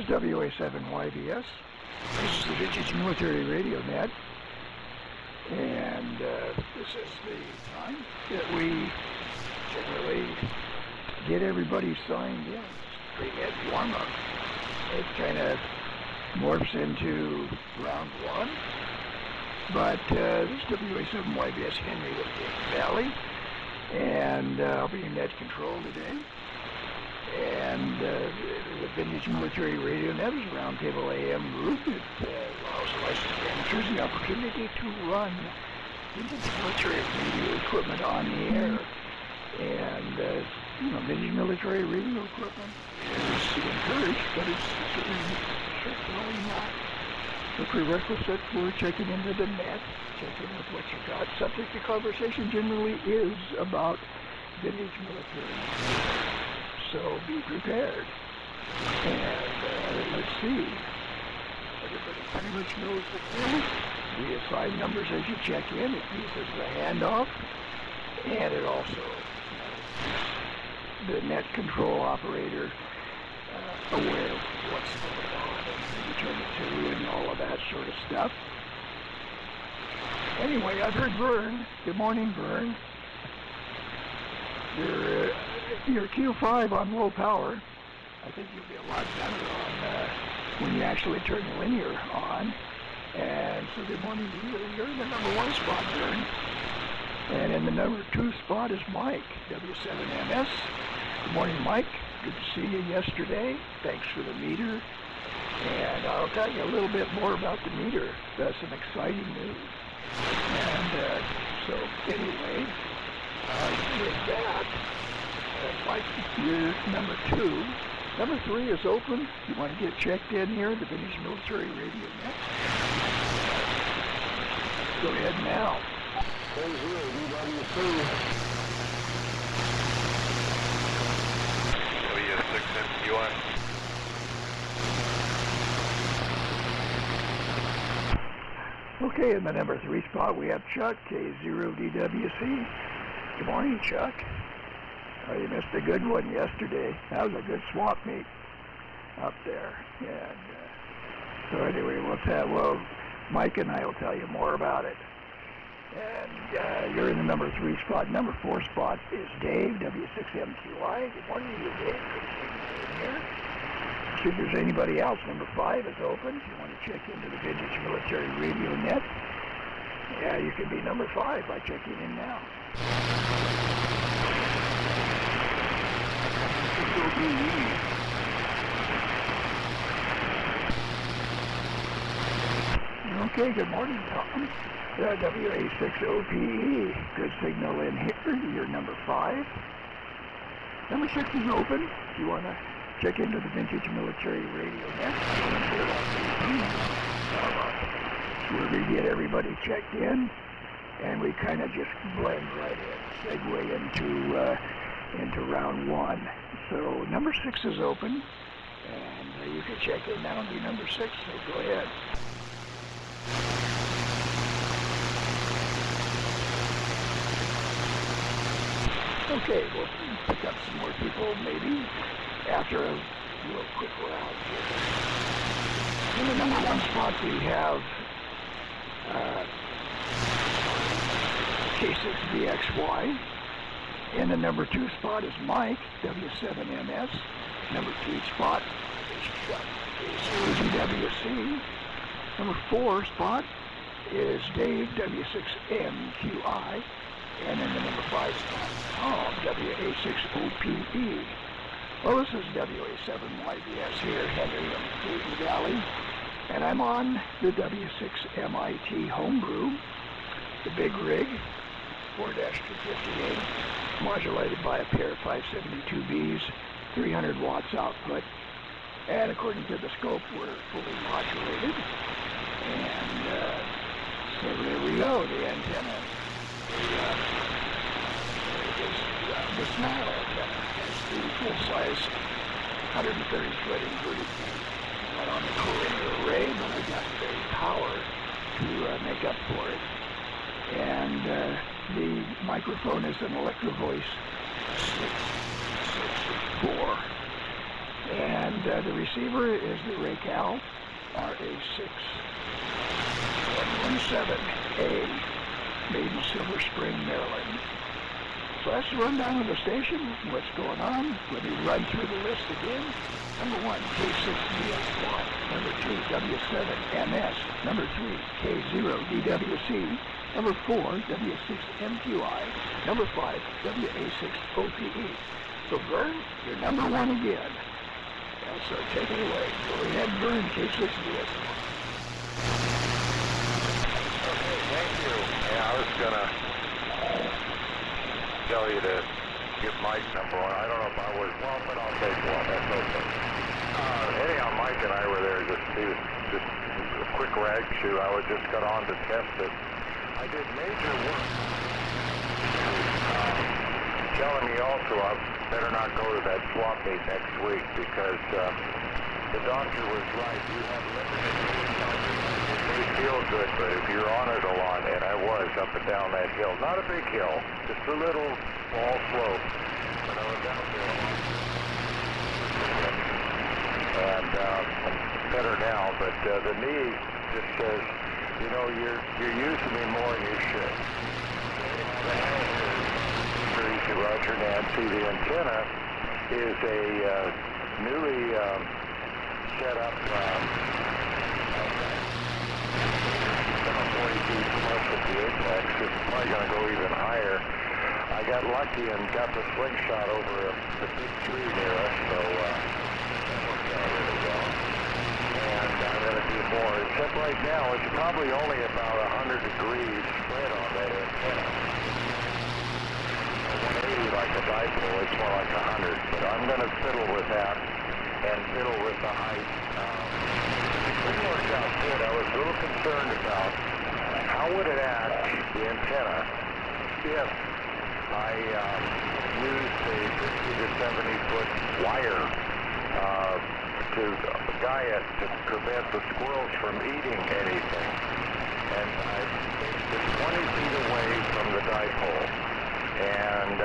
WA7YBS. This is the Vintage Military Radio Net, and this is the time that we generally get everybody signed in. Pre-med warm-up. It kind of morphs into round one, but this is WA7YBS Henry with the Valley, and I'll be in net control today. And the Vintage Military Radio Net is a roundtable AM group that allows licensed amateurs the opportunity to run vintage military radio equipment on the air. And, vintage military radio equipment is encouraged, but it's certainly not the prerequisite for checking into the net, checking with what you got. Subject to conversation generally is about vintage military. So be prepared. And let's see. Everybody pretty much knows the drill. We assign numbers as you check in. It uses the handoff. And it also the net control operator aware of what's going on and who you turn it to and all of that sort of stuff. Anyway, I've heard Vern. Good morning, Vern. Your Q5 on low power, I think you'll be a lot better on when you actually turn the linear on. And so good morning to you. You're in the number one spot, Vern. And in the number two spot is Mike, W7MS. Good morning, Mike. Good to see you yesterday. Thanks for the meter. And I'll tell you a little bit more about the meter. That's some exciting news. And so anyway, with that, Mike, you're number two. Number three is open. You want to get checked in here at the Vintage Military Radio Net. Go ahead now. WA6MQI. Okay, in the number three spot we have Chuck, K0DWC. Good morning, Chuck. Oh, you missed a good one yesterday. That was a good swap meet up there. And so anyway, Mike and I will tell you more about it. And you're in the number three spot. Number four spot is Dave, W6MQI. Good morning to you, Dave. Good to see you in here. See if there's anybody else. Number five is open. If you want to check into the Vintage Military Radio Net, yeah, you can be number five by checking in now. Okay, good morning, Tom. WA6OPE, good signal in here. You're number five. Number six is open. If you want to check into the Vintage Military Radio Net, it's where we get everybody checked in, and we kind of just blend right in, segue into round one. So number six is open, and you can check in now and be number six, so go ahead. Okay, we'll pick up some more people maybe after a real quick round here. In the number one spot we have K6VXY. In the number two spot is Mike, W7MS. Number three spot is K0DWC. Number four spot is Dave, W6MQI. And in the number five spot, Tom, WA6OPE. Well, this is WA7YBS here, Henry in the Valley. And I'm on the W6MIT homebrew, the big rig, 4-258, modulated by a pair of 572Bs, 300 watts output. And according to the scope, we're fully modulated. And so there we go, the antenna. The small antenna is the full-size 130-foot inverted not on the co-linear array, but I got the power to make up for it. And the microphone is an Electro Voice 664. And The receiver is the Raycal RA6117A, made in Silver Spring, Maryland. So that's the rundown of the station, what's going on. Let me run through the list again. Number 1, K6BXY. Number 2, W7MS. Number 3, K0DWC. Number 4, W6MQI. Number 5, WA6OPE. So Vern, you're number 1 again. And so take it away. Go ahead, Vern, K6BXY. Okay, thank you. Yeah, I was going to tell you to get Mike number 1. I don't know if I was, well, but I'll take one. That's okay. Anyhow, Mike and I were there just a quick rag shoot. I just got on to test it. I did major work. Telling me also I better not go to that swap meet next week because the doctor was right. You have limited income. It may feel good, but if you're on it a lot, and I was up and down that hill, not a big hill, just a little small slope, but I was out there. And I'm better now, but the knee just says, you know, you're using me more than you should. Roger Nancy, the antenna is a newly set up 40 feet plus at the apex. It's probably going to go even higher. I got lucky and got the slingshot over the big tree near us, so that worked out really well. And I'm going to do more. Except right now, it's probably only about 100 degrees spread on that antenna. 180 like a dipole, it's more like 100, but I'm going to fiddle with that and fiddle with the height. It worked out good. I was a little concerned about how would it act, the antenna, if I used a 50 to 70 foot wire to guy it to prevent the squirrels from eating anything. And I placed it 20 feet away from the dipole. And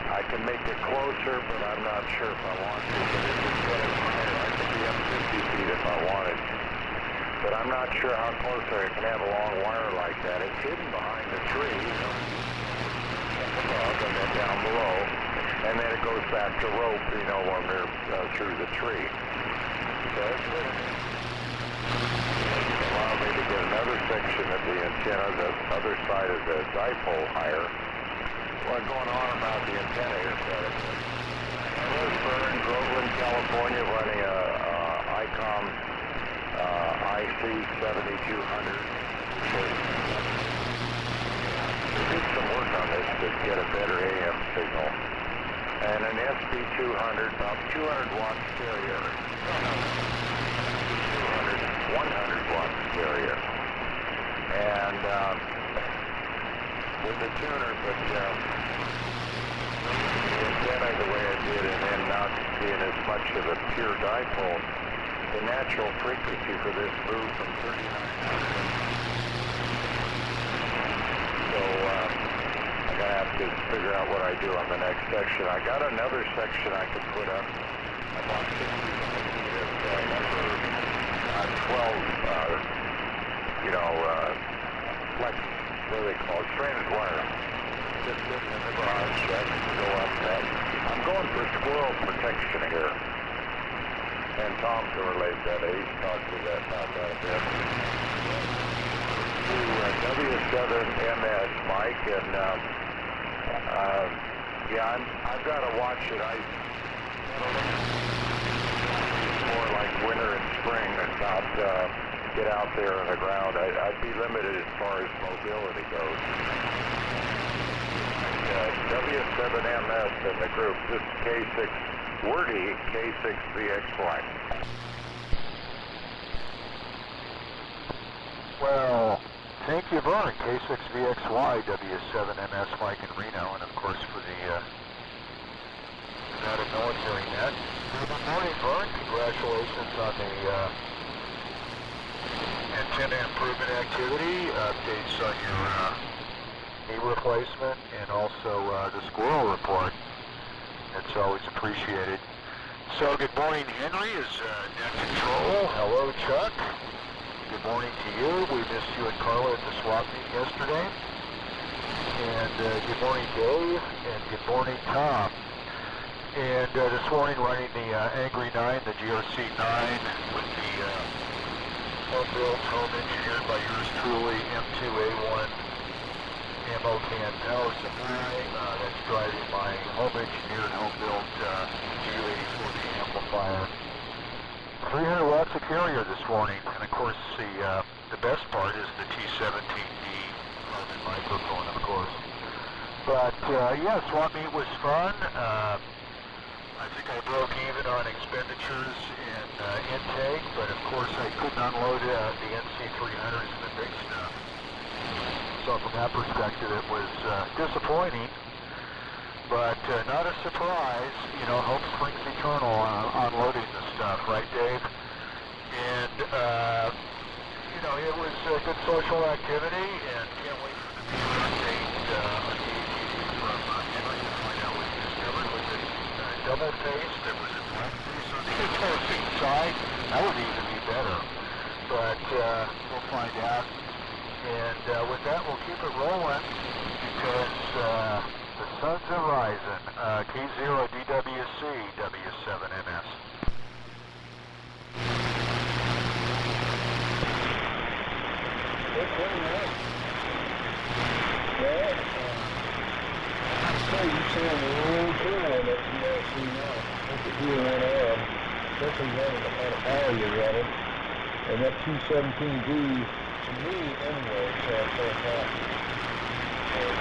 I can make it closer, but I'm not sure if I want to. But if it's getting higher, I could be up 50 feet if I wanted. But I'm not sure how close I can have a long wire like that. It's hidden behind the tree, you know, above and then down below. And then it goes back to rope, you know, when they're through the tree. So it's good. It allowed me to get another section of the antenna, the other side of the dipole higher. What's going on about the antenna here, Fred? I was in Groveland, California, running a ICOM IC7200. We did some work on this to get a better AM signal. And an SB200, about 200 watts carrier. 100 watts carrier. And with the tuner, but the antenna the way I did, and then not being as much of a pure dipole, the natural frequency for this moved from 39. So I'm going to have to figure out what I do on the next section. I got another section I could put up about 65 feet of number 12, you know, flex. What do they call it? Stranded wire. Just sitting in the garage, I can go up that. I'm going for squirrel protection here. And Tom can relate that. He's talked to that about that a bit. To W7MS, Mike, and yeah, I've got to watch it. It's more like winter and spring about get out there on the ground. I'd be limited as far as mobility goes. W7MS in the group. This is K6 Wordy, K6VXY. Well, thank you, Vern. K6VXY, W7MS, Mike in Reno, and of course for the Nevada Military Net. Good morning, Vern. Congratulations on the antenna improvement activity, updates on your knee replacement, and also the squirrel report. That's always appreciated. So good morning, Henry is net control. Hello, Chuck. Good morning to you. We missed you and Carla at the swap meet yesterday. And good morning, Dave. And good morning, Tom. And this morning running the Angry 9, the GRC 9, with the home-built, home-engineered by yours truly, M2A1 ammo can power supply. That's driving my home-engineered, home-built G84B amplifier. 300 watts of carrier this morning, and of course the best part is the T17D carbon microphone, of course. But yeah, swap meet was fun. I think I broke even on expenditures and intake, but of course I couldn't unload the NC300s and the big stuff. So from that perspective, it was disappointing, but not a surprise. You know, hope springs eternal on loading the stuff, right, Dave? And, you know, it was a good social activity, and can't wait for the update on the ATV from Henry to find out what he discovered. Was it double face? There was a black face on the opposing side. That would even be better, but we'll find out. And with that, we'll keep it rolling because the sun's are rising. K0 DWC, W7MS. Okay, well, you sound really cool on that GRC now. Look at here on air, especially running the kind of power you're running. And that T17D, to me, anyway, sounds fantastic.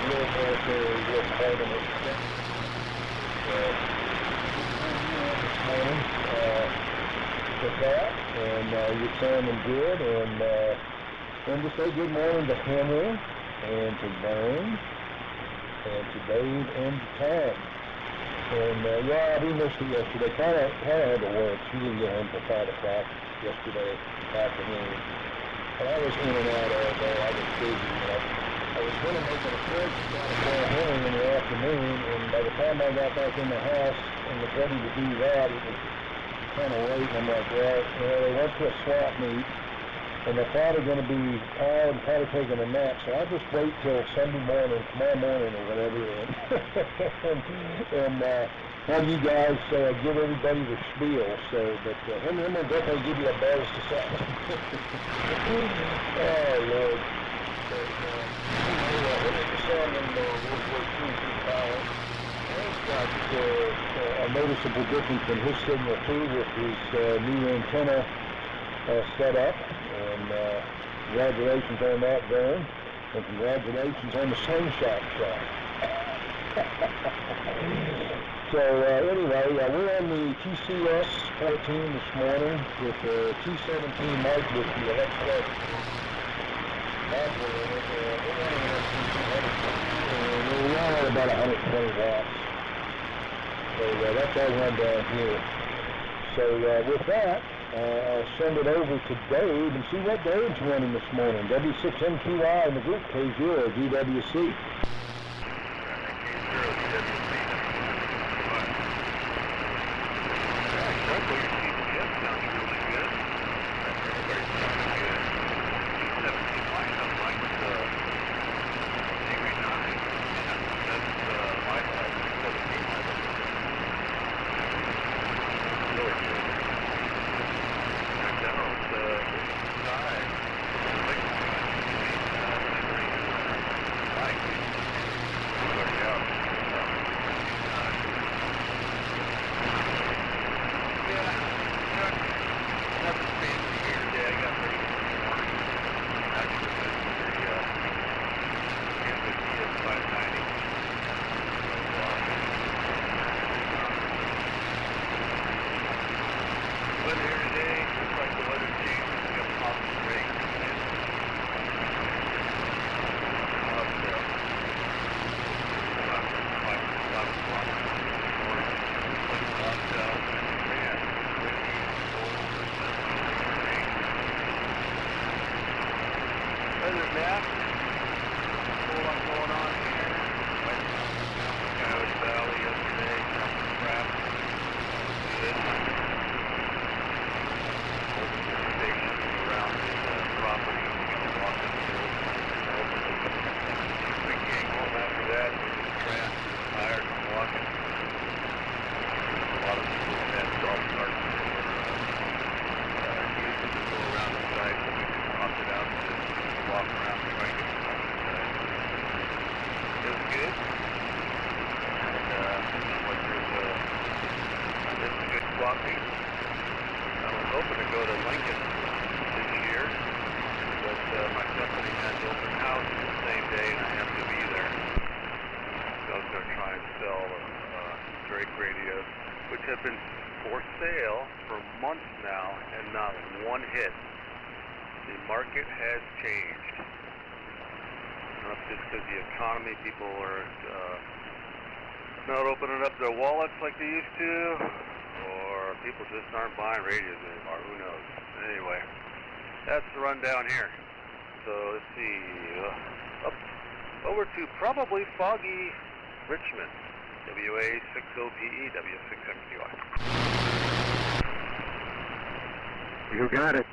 Real military, real carbon extent. This morning with that, and you're sounding good, and to say good morning to Henry, and to Vern, and to Dave, and to Tom. And yeah, we missed it yesterday. Kind of had to work. She didn't get home till 5 o'clock yesterday afternoon. And I was in and out all day. I was busy. I was going to make an approach to call Henry in the afternoon, and by the time I got back in the house and was ready to do that, it was kind of late. And I'm like, well, they went to a swap meet, and they're probably going to be tired and probably taking a nap, so I'll just wait till Sunday morning, tomorrow morning or whatever, and have you guys give everybody the spiel. So, but I'm going to definitely give you a buzz to say. Oh, Lord. But, he's got a noticeable difference in his signal, too, with his new antenna set up. And congratulations on that, Vern. And congratulations on the slingshot shot. So anyway, we're on the TCS-14 this morning with the T17 mic with the electric module in it. We're running an SC200, and we're running about 120 watts. So that's all run down here. So with that, I'll send it over to Dave and see what Dave's running this morning. W6MQI in the group, K0 DWC. Valley yesterday, crap. Good. hoping to go to Lincoln this year, but my company has open house the same day and I have to be there. So I was going to try and sell Drake radios, which have been for sale for months now and not one hit. The market has changed. I don't know if it's just because the economy, people are not opening up their wallets like they used to, or people just aren't buying radios anymore. Who knows? Anyway, that's the rundown here. So let's see, up over to probably foggy Richmond, WA7YBS, W6MQI. You got it.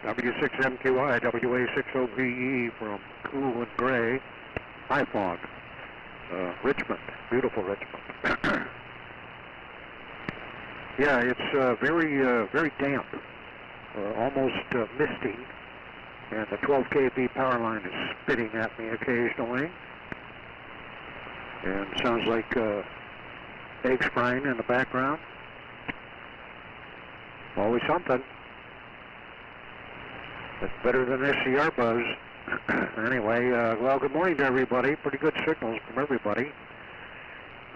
W6MQI, WA60VE from cool and gray, high fog, Richmond, beautiful Richmond. Yeah, it's very damp, almost misty, and the 12 kV power line is spitting at me occasionally, and sounds like eggs frying in the background. Always something. It's better than SCR buzz. Anyway, well, good morning to everybody. Pretty good signals from everybody.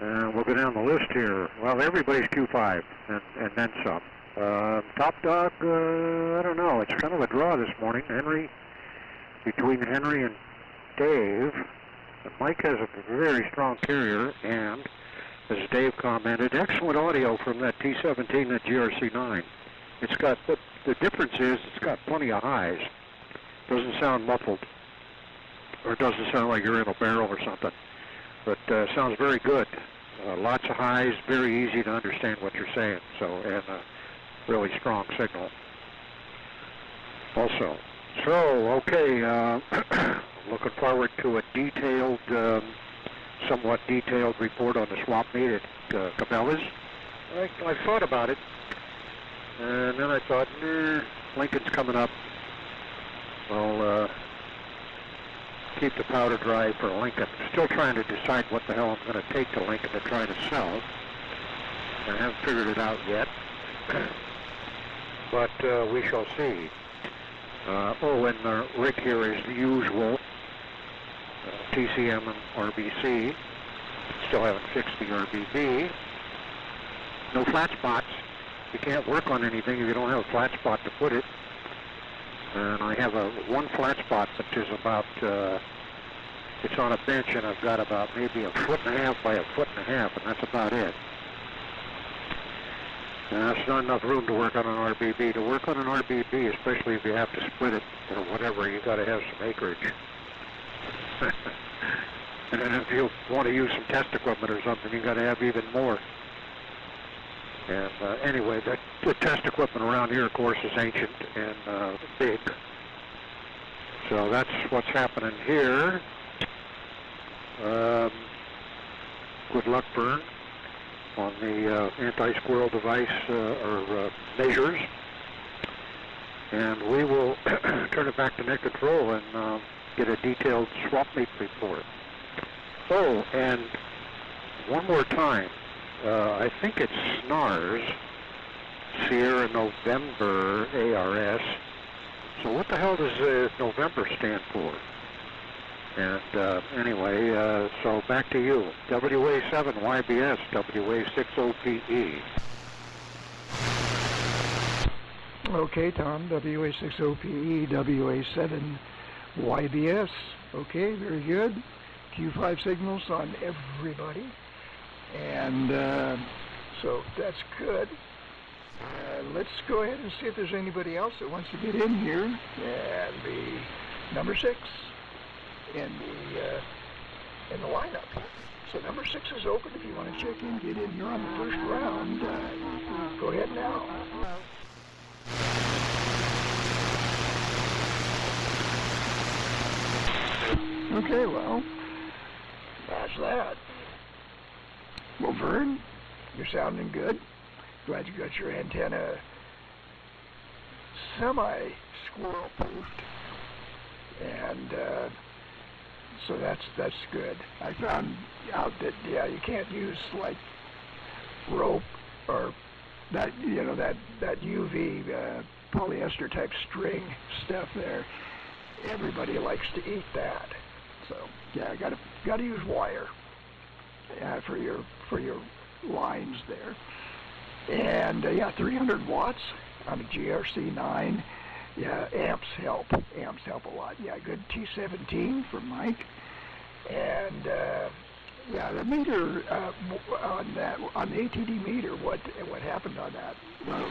We'll go down the list here. Well, everybody's Q5 and then some. Top dog, I don't know. It's kind of a draw this morning. Between Henry and Dave. Mike has a very strong carrier, and as Dave commented, excellent audio from that T17 and GRC9. It's got, the difference is it's got plenty of highs. Doesn't sound muffled, or it doesn't sound like you're in a barrel or something. But sounds very good. Lots of highs, very easy to understand what you're saying. So, and really strong signal also. So, okay, looking forward to a detailed, somewhat detailed report on the swap meet at Cabela's. I thought about it, and then I thought, Lincoln's coming up. I'll keep the powder dry for Lincoln. Still trying to decide what the hell I'm going to take to Lincoln to try to sell. I haven't figured it out yet, but we shall see. And Rick here is the usual, TCM and RBC. Still haven't fixed the RBB. No flat spots. You can't work on anything if you don't have a flat spot to put it. And I have one flat spot, which is about, it's on a bench, and I've got about maybe 1.5 feet by 1.5 feet, and that's about it. And that's not enough room to work on an RBB. To work on an RBB, especially if you have to split it or whatever, you got to have some acreage. And then if you want to use some test equipment or something, you got to have even more. And anyway, the test equipment around here, of course, is ancient and big. So that's what's happening here. Good luck, Vern, on the anti-squirrel device or measures. And we will turn it back to net control and get a detailed swap meet report. Oh, and one more time. I think it's SNARS, Sierra November ARS. So what the hell does November stand for? And anyway, so back to you. WA7YBS, WA60PE. Okay, Tom, WA60PE, WA7YBS. Okay, very good. Q5 signals on everybody. And so that's good. Let's go ahead and see if there's anybody else that wants to get in here and be number 6 in the lineup. So number 6 is open. If you want to check in, get in here on the first round. Go ahead now. Okay, well, that's that. Well, Vern, you're sounding good. Glad you got your antenna semi-squirrel proofed. And so that's good. I found out that, yeah, you can't use like rope or that UV polyester type string stuff there. Everybody likes to eat that. So yeah, gotta use wire for your lines there. And yeah, 300 watts on a GRC 9. Yeah, amps help a lot. Yeah, good T17 for Mike. And yeah, the meter on the ATD meter, what happened on that? Well,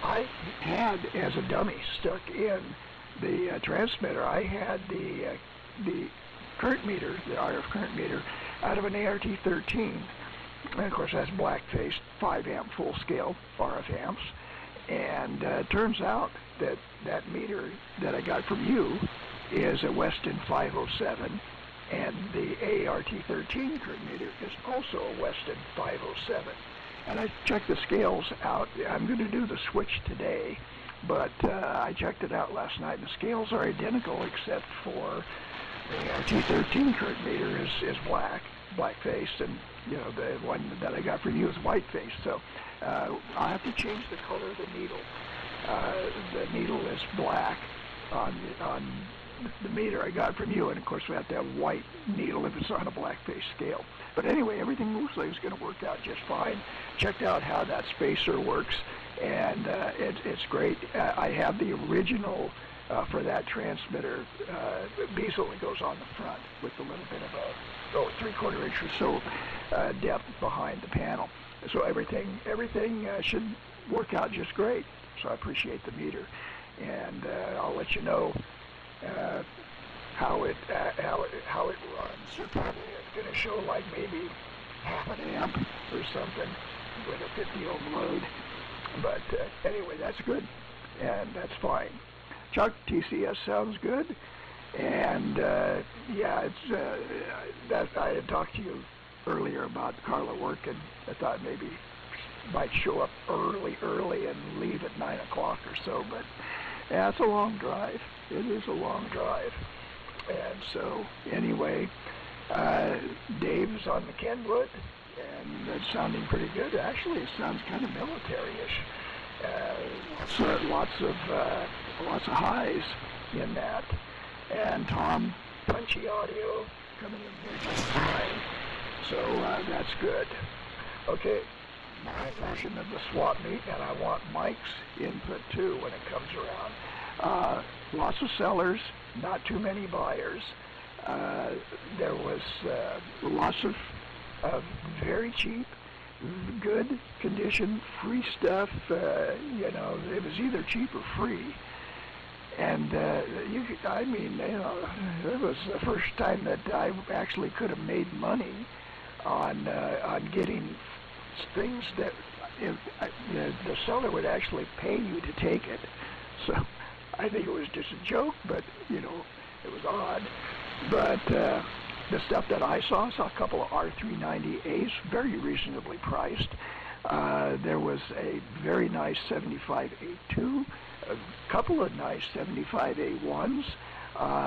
I had, as a dummy stuck in the transmitter, I had the current meter, the RF current meter, out of an ART13. And of course, that's black-faced 5-amp full-scale RF amps. And it turns out that that meter that I got from you is a Weston 507, and the ART13 current meter is also a Weston 507. And I checked the scales out. I'm going to do the switch today, but I checked it out last night, and the scales are identical except for the ART13 current meter is black-faced, and the one that I got from you is white-faced. So I'll have to change the color of the needle. The needle is black on the meter I got from you, and of course we have to have white needle if it's on a black-faced scale. But anyway, everything looks like it's going to work out just fine. Checked out how that spacer works, and it's great. I have the original for that transmitter bezel that goes on the front with a little bit of a 3/4 inch or so depth behind the panel. So everything should work out just great. So I appreciate the meter, and I'll let you know how it runs. You're probably going to show like maybe half an amp or something with a 50 ohm load. But anyway, that's good, and that's fine. Chuck, TCS sounds good, and yeah, it's that I had talked to you earlier about Carla work, and I thought maybe might show up early and leave at 9 o'clock or so, but yeah, it's a long drive. It is a long drive. And so anyway, Dave's on the Kenwood, and it's sounding pretty good. Actually, it sounds kind of military-ish. Lots of highs in that. And Tom, punchy audio coming in here just fine. So that's good. Okay, my version of the swap meet, and I want Mike's input too when it comes around. Lots of sellers, not too many buyers. There was lots of very cheap, good condition, free stuff. It was either cheap or free. And it was the first time that I actually could have made money on getting things that the seller would actually pay you to take it. So I think it was just a joke, but it was odd. But the stuff that I saw a couple of R390As, very reasonably priced. There was a very nice 75A2, a couple of nice 75A1s.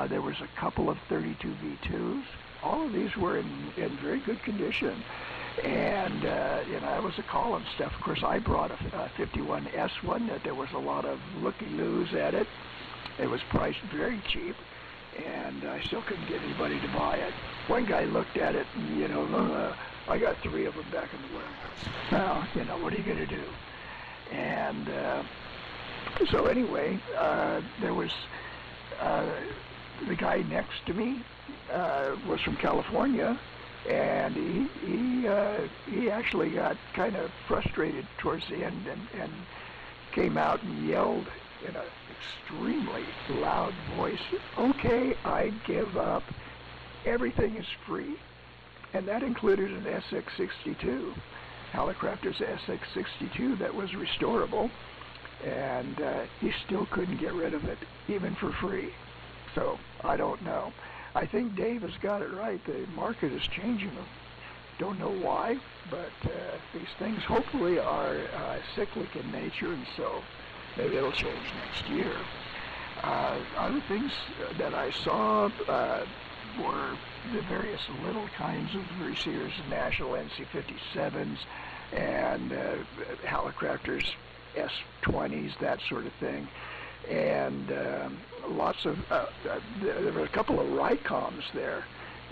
There was a couple of 32V2s. All of these were in very good condition. And, it was a Collins stuff. Of course, I brought a 51S one that there was a lot of looky-loos at it. It was priced very cheap, and I still couldn't get anybody to buy it. One guy looked at it, and, I got 3 of them back in the warehouse. Well, what are you going to do? And so anyway, there was the guy next to me was from California, and he actually got kind of frustrated towards the end and came out and yelled in an extremely loud voice, "Okay, I give up. Everything is free." And that included an SX62, Hallicrafter's SX62 that was restorable, and he still couldn't get rid of it, even for free. So I don't know. I think Dave has got it right. The market is changing. Don't know why, but these things hopefully are cyclic in nature, and so maybe it'll change next year. Other things that I saw were the various little kinds of receivers, National NC57s, and Hallicrafters S20s, that sort of thing. And lots of, there were a couple of Rycoms there,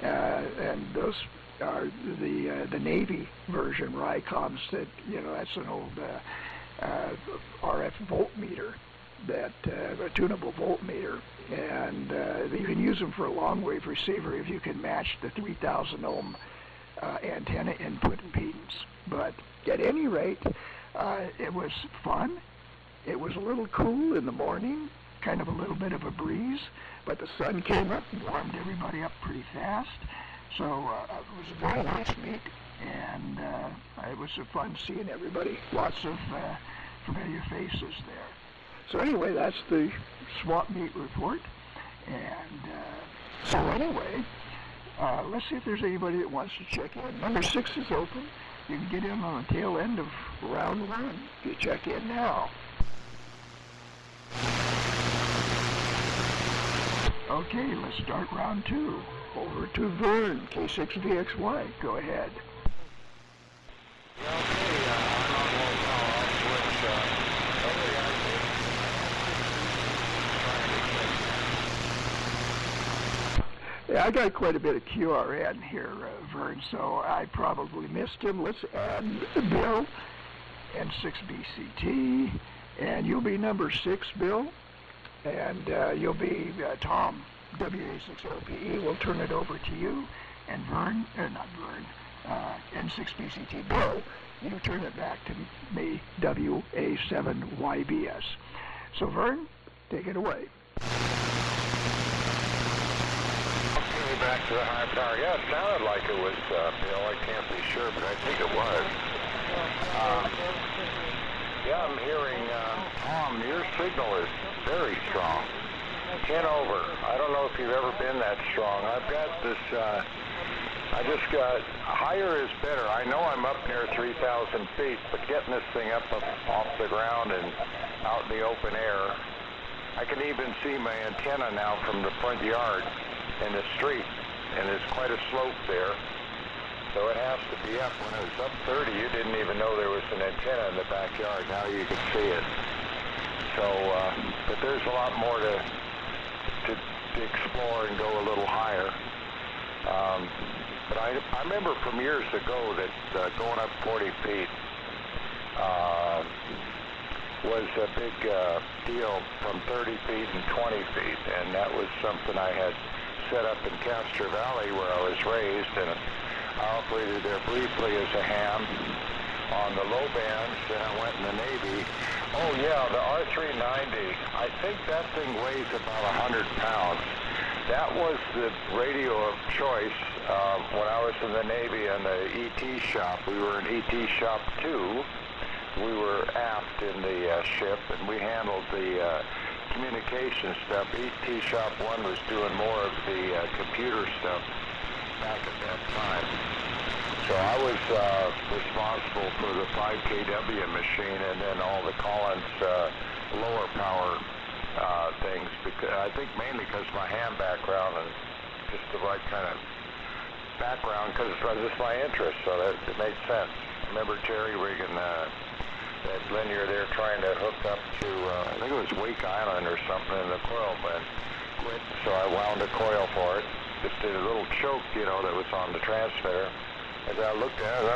and those are the Navy version Rycoms that, that's an old RF voltmeter, that a tunable voltmeter, and you can use them for a long wave receiver if you can match the 3,000 ohm antenna input impedance. But at any rate, it was fun. It was a little cool in the morning, kind of a little bit of a breeze, but the sun came up and warmed everybody up pretty fast. So it was a very nice meet, and it was fun seeing everybody. Lots of familiar faces there. So anyway, that's the swap meet report. And so anyway, let's see if there's anybody that wants to check in. Number 6 is open. You can get in on the tail end of round 1 if you check in now. Okay, let's start round 2. Over to Vern, K6VXY. Go ahead. Yeah, I got quite a bit of QRN here, Vern, so I probably missed him. Let's add Bill, N6BCT, and you'll be number 6, Bill, and you'll be Tom, WA7YBS. We'll turn it over to you, and Vern, not Vern, N6BCT, Bill, you turn it back to me, WA7YBS. So Vern, take it away. Back to the high power. Yeah, it sounded like it was Bill. I can't be sure, but I think it was. Yeah, I'm hearing Tom, your signal is very strong. 10 over. I don't know if you've ever been that strong. I've got this, I just got, higher is better. I know I'm up near 3,000 feet, but getting this thing up off the ground and out in the open air, I can even see my antenna now from the front yard in the street, and there's quite a slope there, so it has to be up. When it was up 30, you didn't even know there was an antenna in the backyard. Now you can see it. So, but there's a lot more to explore and go a little higher. But I remember from years ago that going up 40 feet was a big deal from 30 feet and 20 feet, and that was something I had set up in Castro Valley where I was raised, and I operated there briefly as a ham on the low bands. Then I went in the Navy. Oh yeah, the R390, I think that thing weighs about 100 pounds. That was the radio of choice when I was in the Navy in the ET shop. We were in ET shop 2. We were aft in the ship, and we handled the communication stuff. ET Shop 1 was doing more of the computer stuff back at that time. So I was responsible for the 5 kW machine and then all the Collins lower power things. Because I think mainly because of my ham background and just the right kind of background, because it was just my interest, so that it made sense. I remember Jerry rigging that linear there trying to hook up to, I think it was Wake Island or something, and the coil went quit, so I wound a coil for it. Just did a little choke, that was on the transmitter. As I looked at it,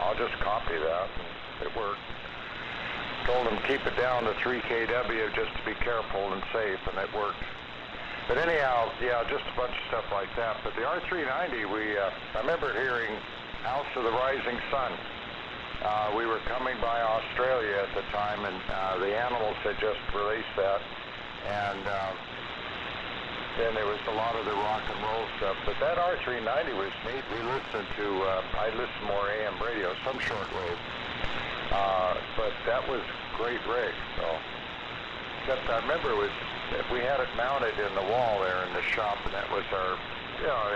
I'll just copy that, and it worked. Told him keep it down to 3 kW just to be careful and safe, and it worked. But anyhow, yeah, just a bunch of stuff like that. But the R390, I remember hearing House of the Rising Sun. We were coming by Australia at the time, and the Animals had just released that, and then there was a lot of the rock and roll stuff. But that R390 was neat. We listened to, I listened more AM radio, some shortwave, but that was great rig. So, except I remember we had it mounted in the wall there in the shop, and that was our,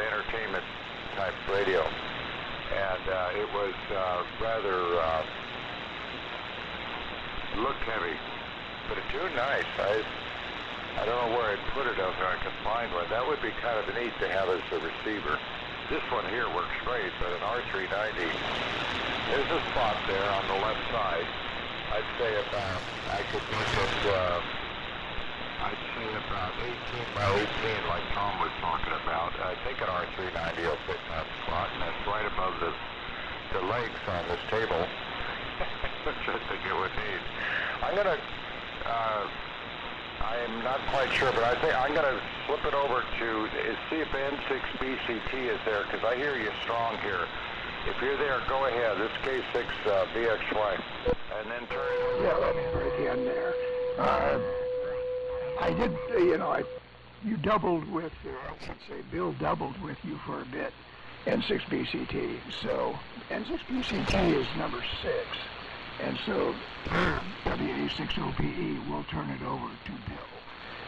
entertainment type radio. And it was rather looked heavy, but it tuned nice. I don't know where I'd put it if I could find one. That would be kind of neat to have as a receiver. This one here works great, but an R390 there's a spot there on the left side. I'd say about, I could make it, I'd say about 18 by 18 like Tom was talking about. I think an R390 will fit in that spot, and that's right above the legs on this table, which I think it would need. I'm going to, I am not quite sure, but I think I'm going to flip it over to see if N6BCT is there, because I hear you strong here. If you're there, go ahead. This K6 BXY, and then turn it over. Yeah, let me break in there. I did, you doubled with, I should say, Bill doubled with you for a bit, N6BCT. So N6BCT is number 6. And so WA7YBS will turn it over to Bill.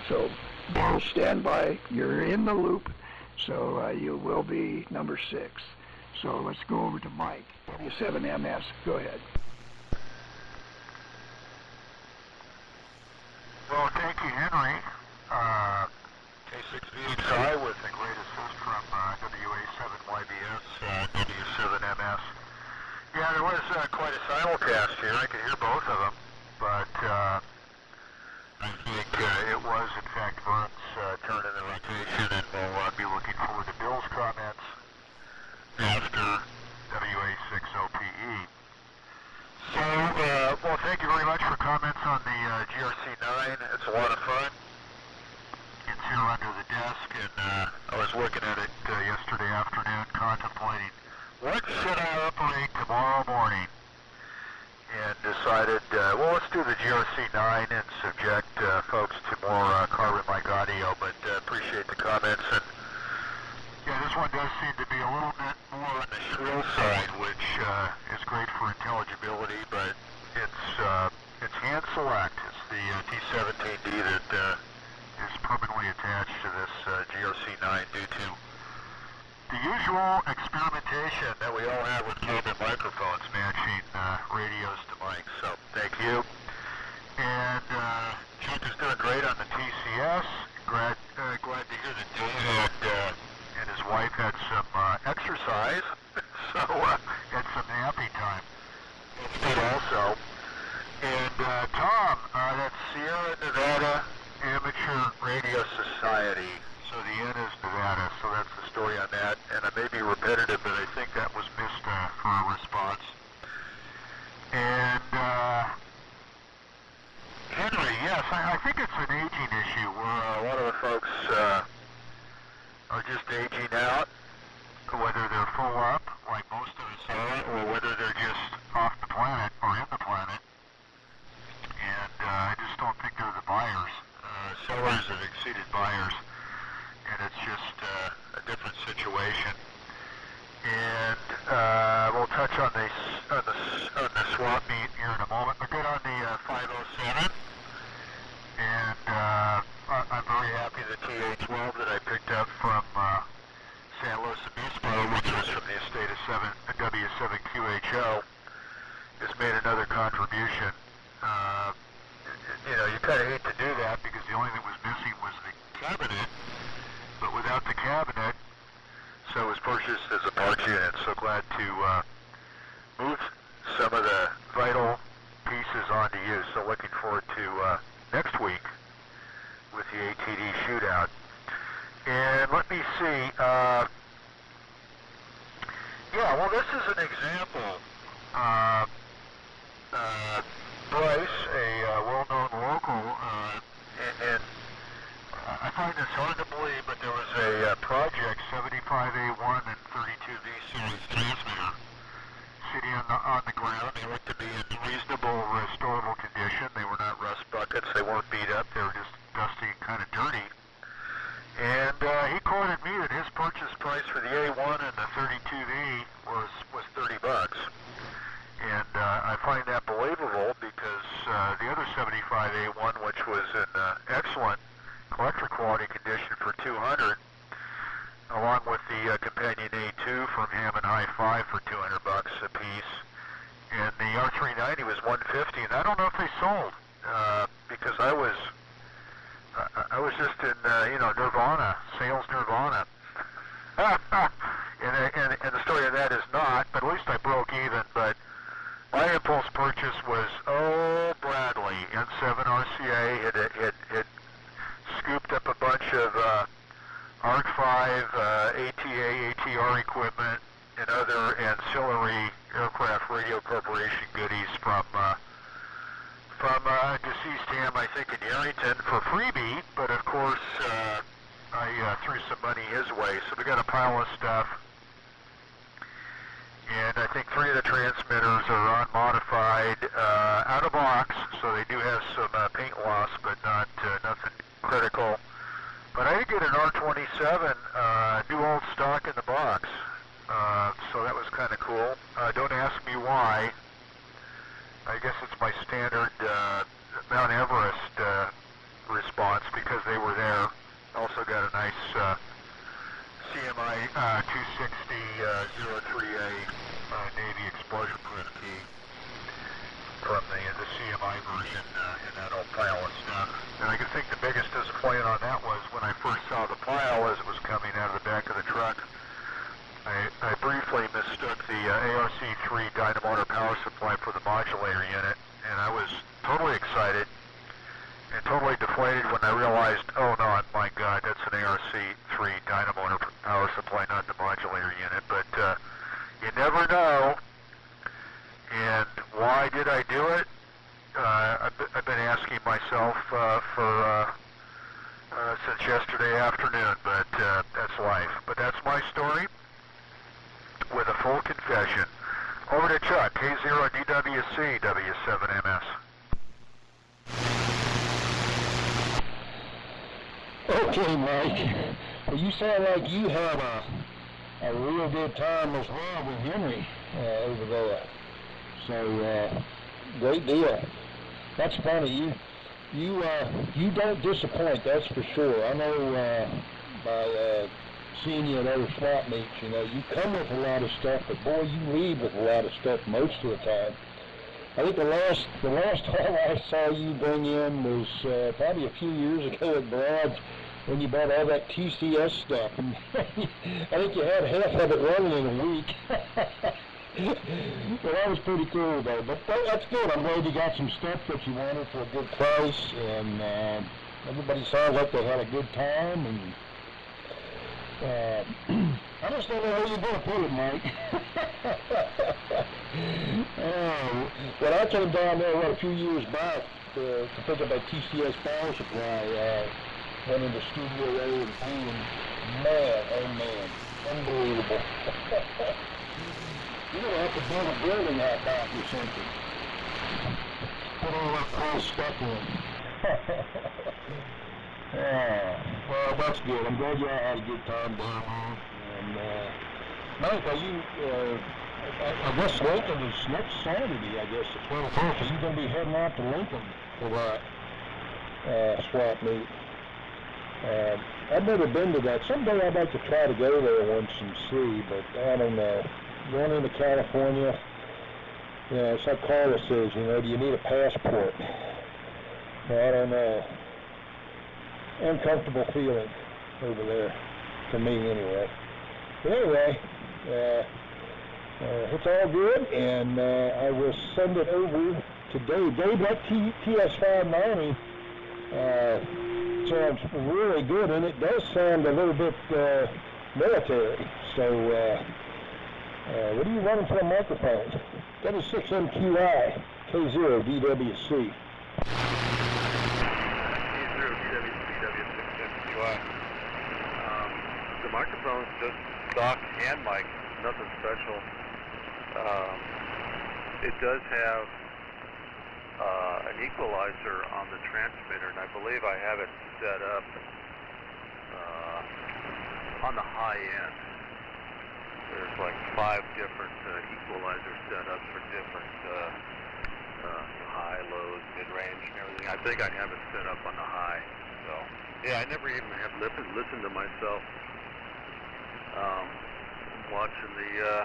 So Bill, stand by. You're in the loop, so you will be number 6. So let's go over to Mike, W7MS. Go ahead. Well, thank you, Henry. K6VXI with a great assist from WA7YBS, W7MS. Yeah, there was quite a simulcast here. I could hear both of them, but I think it was, in fact, Vern's turn in the rotation, and we'll be looking forward to Bill's comments after WA6OPE. So, well, thank you very much for comments on the GRC9. It's a lot of fun. It's here under the desk, and I was looking at it yesterday afternoon, contemplating what should I operate tomorrow morning, and decided, well, let's do the GRC9 and subject folks to more carbon mic audio, but appreciate the comments. And yeah, this one does seem to be a little bit more on the shrill side, which is great for intelligibility, but it's hand select. It's the T17D that is permanently attached to this GRC9 due to the usual experimentation that we all have with carbon microphones matching radios to mics. So thank you. And Chuck is doing great on the TCS. Glad to hear that Dave and his wife had some exercise, so had some nappy time. That's good also. And Tom, that's Sierra Nevada Amateur Radio Society. So the N is Nevada, so that's the story on that. And I may be repetitive, but I think that was missed for a response. And Henry, yes, I think it's an aging issue where a lot of the folks are just aging out, whether they're full up, like most of us are, or whether they're just off the planet or in the planet. And I just don't think they're the buyers. Sellers have exceeded buyers, and it's just a different situation. And we'll touch on the swap meet here in a moment. But good on the 507, and I'm very happy the TA12 that I picked up from San Luis Obispo, which was from the estate of W7QHO, has made another contribution. You kind of hate to do that because the only thing that was missing was the cabinet, but without the cabinet, so it was purchased as a parts unit. So glad to move some of the vital pieces onto you. So looking forward to next week with the ATD shootout. And let me see. Yeah, well, this is an example. Bryce, a well-known local, and I find this hard to believe, but there was a project 75A1 and 32V series transmitter sitting on the ground. They looked to be in reasonable restorable condition. They were not rust buckets. They weren't beat up. They were just dusty and kind of dirty. And he quoted me that his purchase price for the A1 and the 32V was $30. And I find that believable because the other 75A1, which was in excellent collector quality condition for $200, along with the companion A2 from Hammond Hi-Fi for $200 a piece, and the R390 was $150, and I don't know if they sold because I was just in nirvana, sales nirvana. and the story of that is not, but at least I broke even. But impulse purchase was, oh, Bradley, N7 RCA. It scooped up a bunch of ARC 5, ATA, ATR equipment, and other ancillary aircraft radio corporation goodies from deceased Ham, I think, in Arrington for freebie, but of course I threw some money his way, so we got a pile of stuff. And I think 3 of the transmitters are unmodified, out of box, so they do have some paint loss, but not nothing critical. But I did get an R27, new old stock in the box, so that was kind of cool. Don't ask me why. I guess it's my standard Mount Everest response because they were there. Also got a nice CMI 260-03A Navy explosion proof key from the CMI version in that old pile of stuff. And I think the biggest disappointment on that was when I first saw the pile as it was coming out of the back of the truck. I briefly mistook the ARC-3 dynamotor power supply for the modulator unit, and I was totally excited and totally deflated when I realized, oh no, my God, that's an ARC-3 dynamotor power supply, not the modulator unit. But you never know. And why did I do it? I've been asking myself since yesterday afternoon, but that's life. But that's my story with a full confession. Over to Chuck, K0DWC, W7MS. Okay, Mike. Well, you sound like you had a real good time as well with Henry over there. So, great deal. That's funny. You don't disappoint, that's for sure. I know by seeing you at other swap meets, you come with a lot of stuff, but boy, you leave with a lot of stuff most of the time. I think the last time I saw you bring in was probably a few years ago at Brad's when you bought all that TCS stuff, and I think you had half of it running in a week. Well, that was pretty cool, though. But that's good. I'm glad you got some stuff that you wanted for a good price, and everybody sounds like they had a good time, and I just don't know where you're going to put it, Mike. When I came down there a few years back to pick up a TCS power supply, went into Studio A and B, and man, oh man, unbelievable. You're going to have to build a building out back or something. Put all that cool stuff in. Well, that's good. I'm glad you all had a good time down there. And, Mike, are you, I guess Lincoln is next Saturday, I guess, the 21st. Are you going to be heading out to Lincoln for that swap meet? I've never been to that. Someday I'd like to try to go there once and see, but I don't know. Going into California, it's like Carla says, do you need a passport? Well, I don't know. Uncomfortable feeling over there, for me anyway. But anyway, it's all good, and I will send it over to Dave. Dave, that TS590 sounds really good, and it does sound a little bit military. So, what are you running for a microphone? That is 6MQI, K0DWC. The microphone's just stock hand mic, nothing special. It does have an equalizer on the transmitter, and I believe I have it set up on the high end. There's like 5 different equalizer setups for different high, lows, mid-range, and everything. I think I have it set up on the high. So, yeah, I never even have listened to myself. Watching the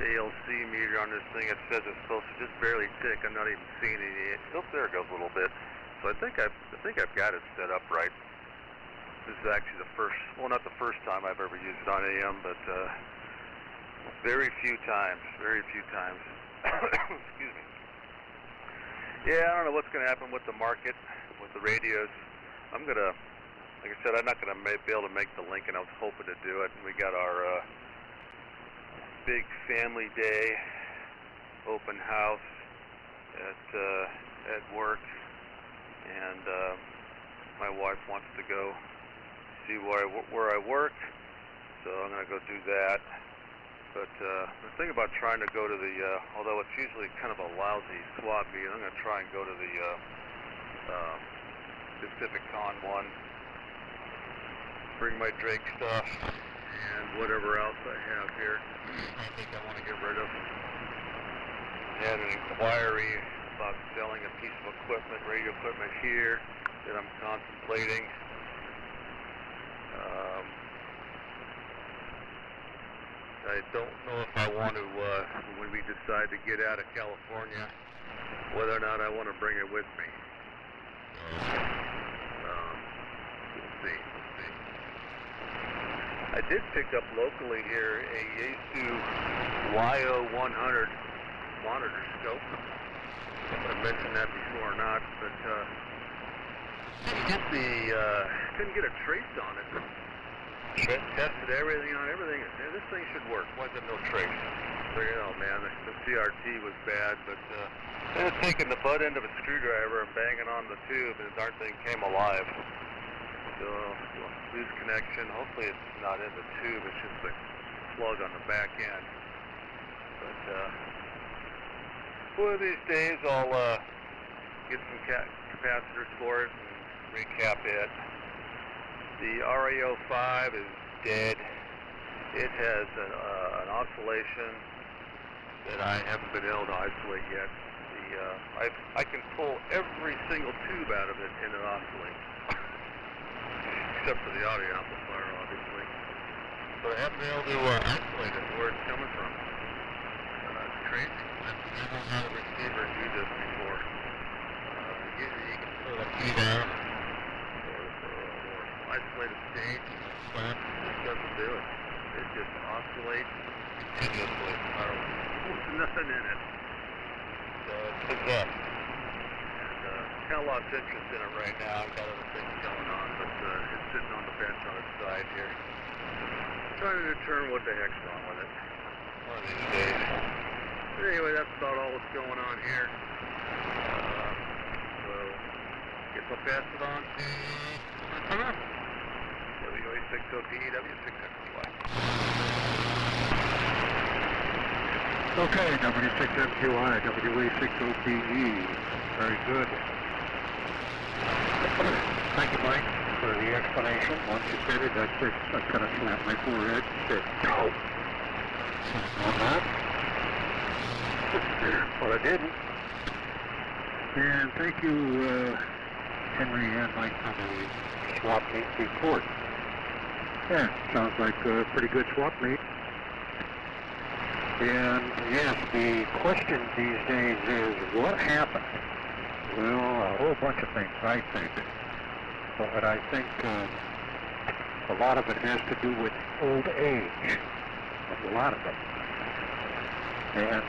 ALC meter on this thing. It says it's supposed to just barely tick. I'm not even seeing it. Oh, there it goes a little bit. So I think I've got it set up right. This is actually the first, well, not the first time I've ever used it on AM, but very few times. Excuse me. Yeah, I don't know what's going to happen with the market, with the radios. I'm going to, like I said, I'm not going to be able to make the Lincoln. I was hoping to do it. We got our big family day open house at work, and my wife wants to go see where I work, so I'm going to go do that. But the thing about trying to go to the, although it's usually kind of a lousy swap meet, I'm going to try and go to the Pacific Con one, bring my Drake stuff, and whatever else I have here. I think I want to get rid of. I had an inquiry about selling a piece of equipment, radio equipment here, that I'm contemplating. I don't know if I want to, when we decide to get out of California, whether or not I want to bring it with me. We'll see. I did pick up locally here a Yaesu WA7YBS monitor scope. I don't know if I mentioned that before or not, but couldn't get a trace on it. Tested everything on everything. This thing should work. Why is there no trace? So, you know, man, the CRT was bad, but I was taking the butt end of a screwdriver and banging on the tube, and the darn thing came alive. So, loose connection. Hopefully it's not in the tube. It's just the plug on the back end. But one of these days I'll get some capacitors for it and recap it. The RAO5 is dead. It has an oscillation that I haven't been able to isolate yet. I can pull every single tube out of it and it oscillates. Except for the audio amplifier, obviously. But I haven't been able to isolate it, where it's coming from. It's crazy. I've never had a receiver do this before. Usually you can pull a feed out or isolate a stage and a clamp. It doesn't do it. It just oscillates continuously. There's nothing in it. So it's bizarre. Got a lot of interest in it right now. I've got other things going on, but it's sitting on the bench on its side here. Trying to determine what the heck's wrong with it. One of these days. But anyway, that's about all that's going on here. So, guess I'll pass it on to WA6OPE, W6MQI. Okay, W6MQI, WA6OPE. Very good. Thank you, Mike, for the explanation. Once you said it, I kind of slapped my forehead and said, no. On that. Well, I didn't. And thank you, Henry and Mike, for the swap meet report. Yeah, sounds like a pretty good swap meet. And yes, the question these days is, what happened? Well, a whole bunch of things, I think. But I think a lot of it has to do with old age. A lot of it. And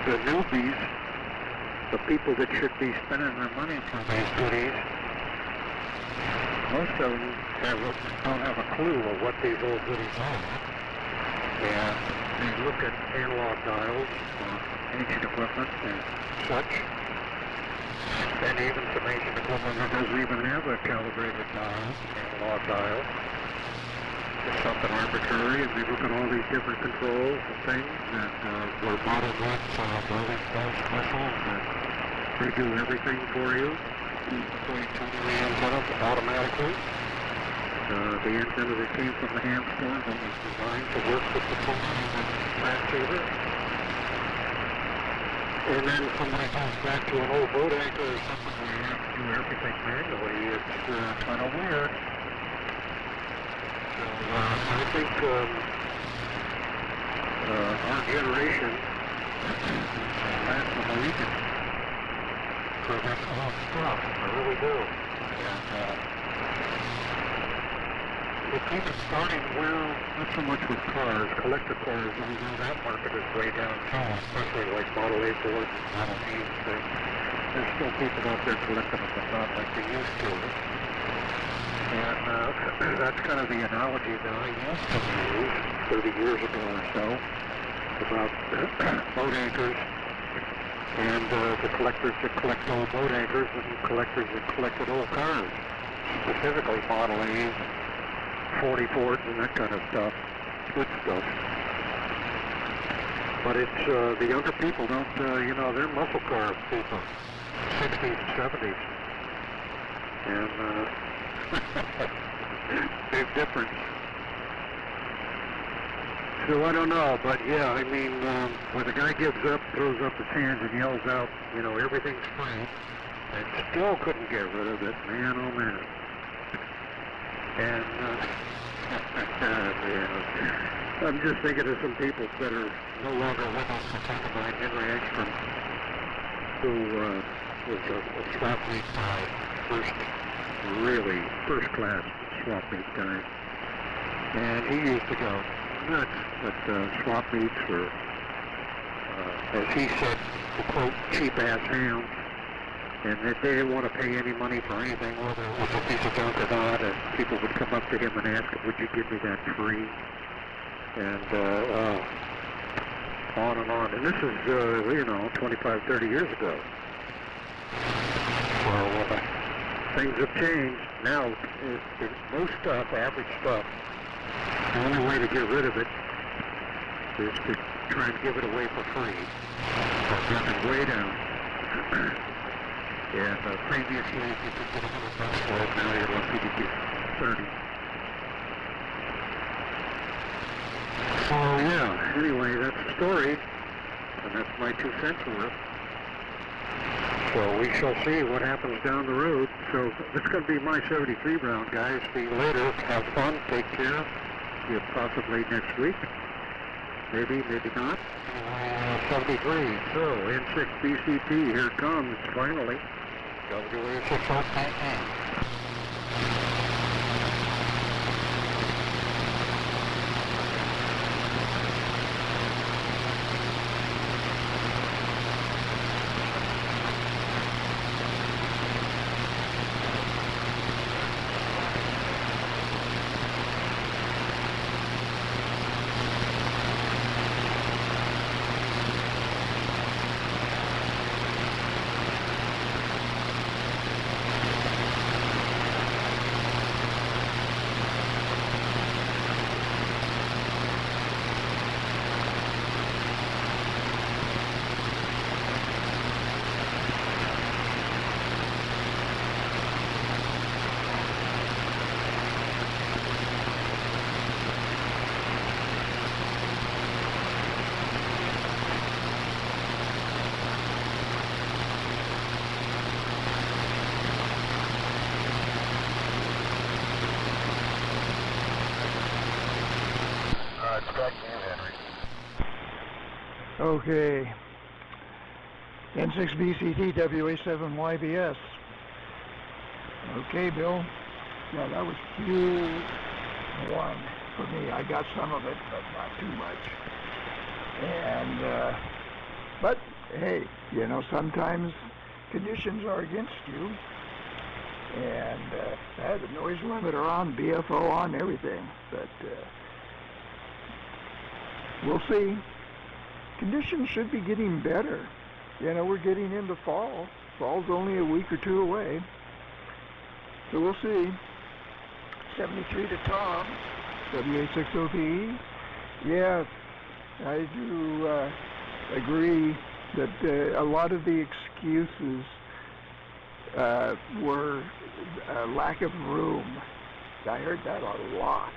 the newbies, the people that should be spending their money for these goodies, most of them don't have a clue of what these old goodies are. And they look at analog dials, ancient equipment and such, and even some ancient equipment that doesn't even have a calibrated dial, analog dial. It's something arbitrary, and they look at all these different controls and things, and where modern ones building those specials that redo everything for you. So you tune the antenna automatically. The antenna that came from the ham store that was designed to work with the phone and the transceiver. And then somebody goes back to an old boat anchor or something where you have to do everything manually. It's kind of weird. So I think our generation has the allegiance for that kind of stuff. I really do. And it's even starting, well, not so much with cars, collector cars, even though that market is way down too, especially like Model A Ford and Model Bs. There's still people out there collecting them, but not like they used to. And that's kind of the analogy that I used to use 30 years ago or so about boat anchors and the collectors that collect old boat anchors and the collectors that collected old cars, specifically Model A's, 40 Fords and that kind of stuff, good stuff. But it's, the younger people don't, they're muscle car people, 60s and 70s. And, big difference. So I don't know, but yeah, I mean, when the guy gives up, throws up his hands and yells out, everything's free, and still couldn't get rid of it, man, oh man. And, I'm just thinking of some people that are no longer with us. A friend of mine, Henry Ekstrom, who was a swap meet guy, really first-class swap meet guy. And he used to go nuts at swap meets for, as he said, to quote, cheap-ass hounds. And that they didn't want to pay any money for anything, whether it was a piece of junk or not. And people would come up to him and ask him, would you give me that free? And on and on. And this is, 25, 30 years ago. So things have changed. Now, most stuff, average stuff, the only way to get rid of it is to try and give it away for free. So drop it way down. And previously, if you could get $100 for it, now you're lucky to get 30. So yeah, anyway, that's the story, and that's my 2 cents worth. So we shall see what happens down the road. So it's going to be my 73 round, guys. See you later. Have fun. Take care. See you possibly next week. Maybe, maybe not. 73. So N6 BCT, here it comes finally. WA7YBS. Okay. N6 BCT WA7YBS. Okay, Bill. Yeah, that was Q1 for me. I got some of it, but not too much. And, but hey, sometimes conditions are against you. And I had the noise limiter on, BFO on, everything. But we'll see. Conditions should be getting better. We're getting into fall. Fall's only a week or two away. So we'll see. 73 to Tom, WA6OPE. Yeah, I do agree that a lot of the excuses were lack of room. I heard that a lot.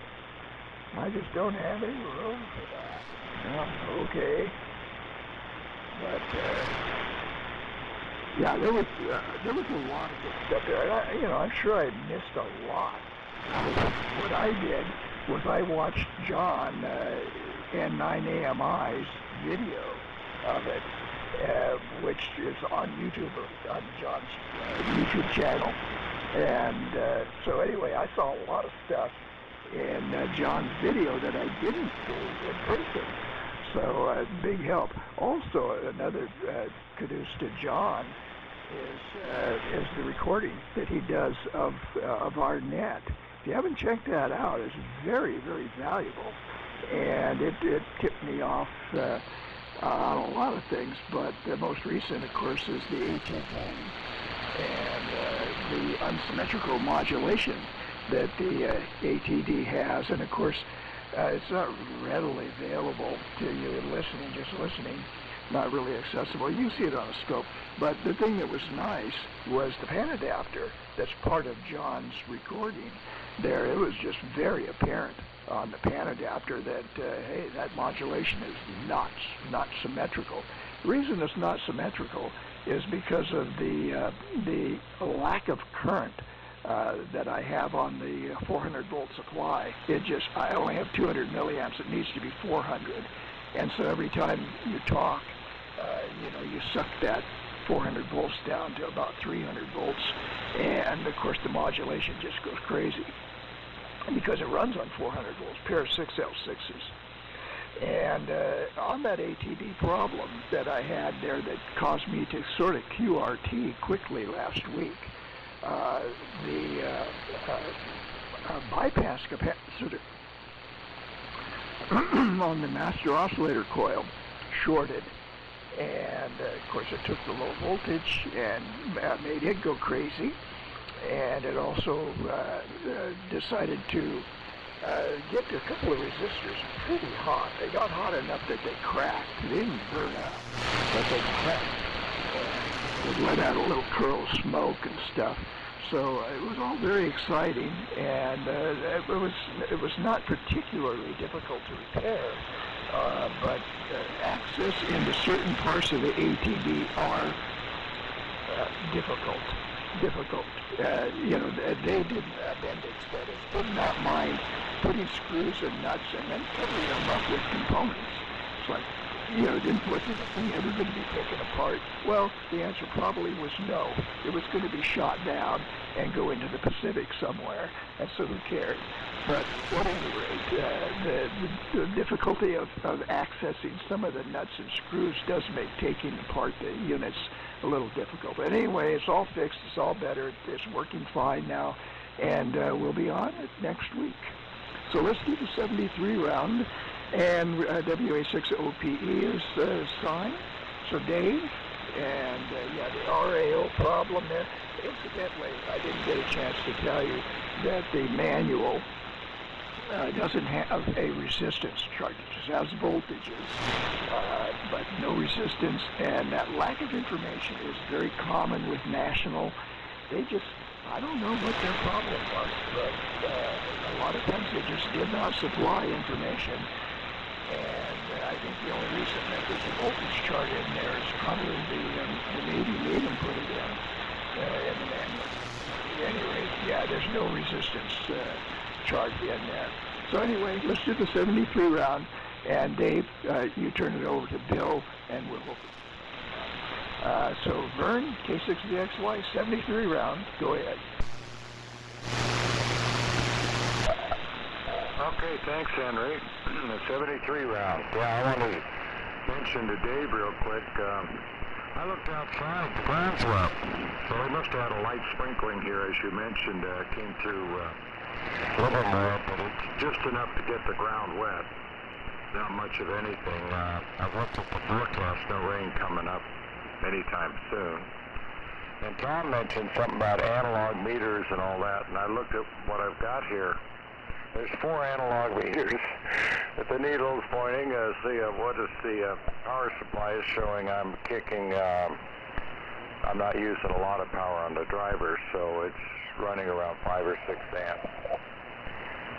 I just don't have any room for that. Oh, okay. But yeah, there was a lot of good stuff there. I'm sure I missed a lot. What I did was I watched John N9AMI's video of it, which is on YouTube, on John's YouTube channel. And so anyway, I saw a lot of stuff in John's video that I didn't do in person. So big help. Also, another kudos to John is the recording that he does of our net. If you haven't checked that out, it's very, very valuable. And it tipped me off on a lot of things, but the most recent, of course, is the ATD and the unsymmetrical modulation that the ATD has. And of course, it's not readily available to you just listening, not really accessible. You can see it on a scope. But the thing that was nice was the pan adapter that's part of John's recording there. It was just very apparent on the pan adapter that, hey, that modulation is not symmetrical. The reason it's not symmetrical is because of the lack of current that I have on the 400 volt supply. I only have 200 milliamps. It needs to be 400. And so every time you talk, you suck that 400 volts down to about 300 volts. And of course the modulation just goes crazy because it runs on 400 volts, pair of 6L6s. And on that ATD problem that I had there that caused me to sort of QRT quickly last week, the bypass capacitor on the master oscillator coil shorted. And of course it took the low voltage and made it go crazy. And it also decided to get a couple of resistors pretty hot. They got hot enough that they cracked. They didn't burn out, but they cracked. It let out a little curl of smoke and stuff. So it was all very exciting, and it was not particularly difficult to repair. But access into certain parts of the ATD are difficult. They did Bendix, that is, did not mind putting screws and nuts and then covering them up with components. It's like, wasn't the thing ever going to be taken apart? Well, the answer probably was no. It was going to be shot down and go into the Pacific somewhere, and so who cared? But at any rate, the difficulty of accessing some of the nuts and screws does make taking apart the units a little difficult. But anyway, it's all fixed. It's all better. It's working fine now, and we'll be on it next week. So let's do the 73 round. And WA7YBS is signed. So Dave, and the RAO problem there. Incidentally, I didn't get a chance to tell you that the manual doesn't have a resistance chart. It just has voltages, but no resistance. And that lack of information is very common with National. I don't know what their problem was, but a lot of times they just did not supply information. And I think the only reason that there's a voltage chart in there is probably the Navy made them put it in the manual. At any rate, there's no resistance chart in there. So anyway, let's do the 73 round. And Dave, you turn it over to Bill, and we'll hope. So Vern, K6VXY, 73 round. Go ahead. Okay, thanks, Henry. The 73 round. Yeah, I want to mention to Dave real quick. I looked outside. The ground's wet. So we must have had a light sprinkling here, as you mentioned. Came through a little more, but it's just enough to get the ground wet. Not much of anything. I've looked at the forecast. No rain coming up anytime soon. And Tom mentioned something about analog meters and all that, and I looked at what I've got here. There's 4 analog meters that the needle's pointing. What is the power supply is showing? I'm kicking. I'm not using a lot of power on the driver, so it's running around 5 or 6 amps.